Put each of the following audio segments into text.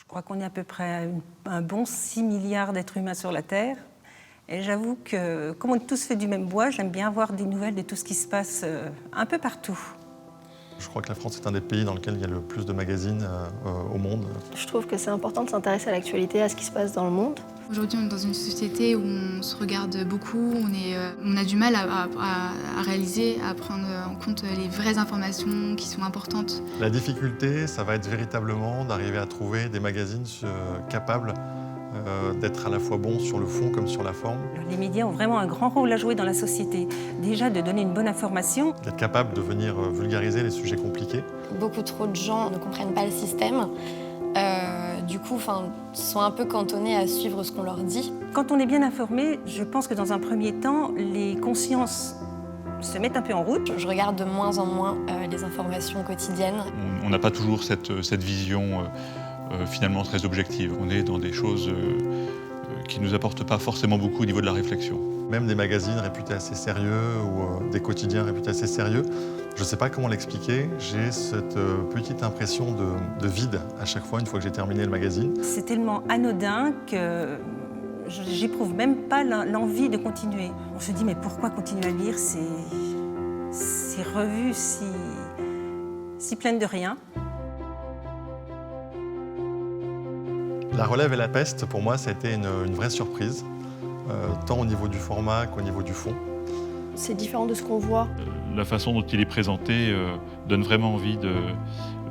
Je crois qu'on est à peu près à un bon 6 milliards d'êtres humains sur la Terre. Et j'avoue que, comme on est tous faits du même bois, j'aime bien avoir des nouvelles de tout ce qui se passe un peu partout. Je crois que la France est un des pays dans lequel il y a le plus de magazines au monde. Je trouve que c'est important de s'intéresser à l'actualité, à ce qui se passe dans le monde. Aujourd'hui, on est dans une société où on se regarde beaucoup, on a du mal à réaliser, à prendre en compte les vraies informations qui sont importantes. La difficulté, ça va être véritablement d'arriver à trouver des magazines capables d'être à la fois bons sur le fond comme sur la forme. Les médias ont vraiment un grand rôle à jouer dans la société. Déjà, de donner une bonne information. D'être capable de venir vulgariser les sujets compliqués. Beaucoup trop de gens ne comprennent pas le système. Du coup, sont un peu cantonnés à suivre ce qu'on leur dit. Quand on est bien informé, je pense que dans un premier temps, les consciences se mettent un peu en route. Je regarde de moins en moins les informations quotidiennes. On n'a pas toujours cette vision finalement très objective. On est dans des choses qui ne nous apportent pas forcément beaucoup au niveau de la réflexion. Même des magazines réputés assez sérieux ou des quotidiens réputés assez sérieux, je ne sais pas comment l'expliquer, j'ai cette petite impression de vide à chaque fois, une fois que j'ai terminé le magazine. C'est tellement anodin que j'éprouve même pas l'envie de continuer. On se dit, mais pourquoi continuer à lire ces revues si pleines de rien? La relève et la peste, pour moi, ça a été une vraie surprise, tant au niveau du format qu'au niveau du fond. C'est différent de ce qu'on voit. La façon dont il est présenté donne vraiment envie de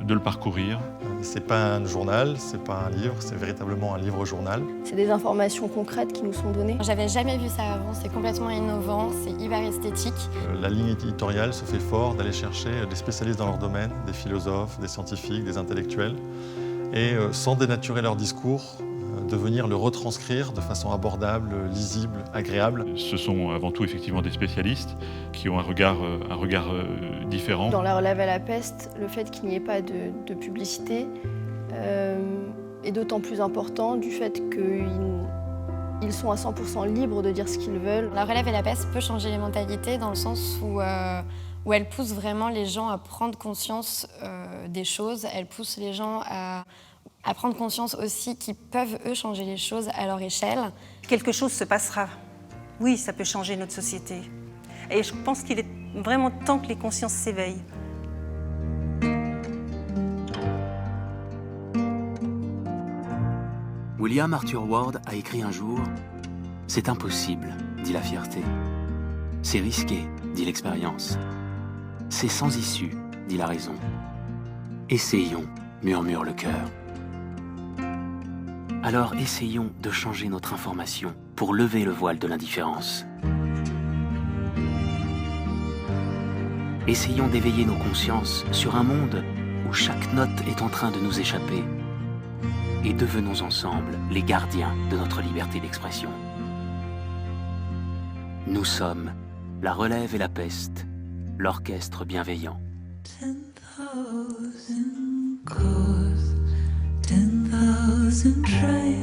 le parcourir. C'est pas un journal, c'est pas un livre, c'est véritablement un livre-journal. C'est des informations concrètes qui nous sont données. J'avais jamais vu ça avant, c'est complètement innovant, c'est hyper esthétique. La ligne éditoriale se fait fort d'aller chercher des spécialistes dans leur domaine, des philosophes, des scientifiques, des intellectuels, et sans dénaturer leur discours, de venir le retranscrire de façon abordable, lisible, agréable. Ce sont avant tout effectivement des spécialistes qui ont un regard différent. Dans La relève à la peste, le fait qu'il n'y ait pas de publicité est d'autant plus important du fait qu'ils sont à 100% libres de dire ce qu'ils veulent. La relève et la peste peut changer les mentalités dans le sens où elle pousse vraiment les gens à prendre conscience des choses, elle pousse les gens à prendre conscience aussi qu'ils peuvent, eux, changer les choses à leur échelle. Quelque chose se passera. Oui, ça peut changer notre société. Et je pense qu'il est vraiment temps que les consciences s'éveillent. William Arthur Ward a écrit un jour « C'est impossible, dit la fierté. C'est risqué, dit l'expérience. C'est sans issue, dit la raison. Essayons, murmure le cœur. » Alors essayons de changer notre information pour lever le voile de l'indifférence. Essayons d'éveiller nos consciences sur un monde où chaque note est en train de nous échapper. Et devenons ensemble les gardiens de notre liberté d'expression. Nous sommes la relève et la peste, l'orchestre bienveillant. 10,000 cars, 10,000 trains.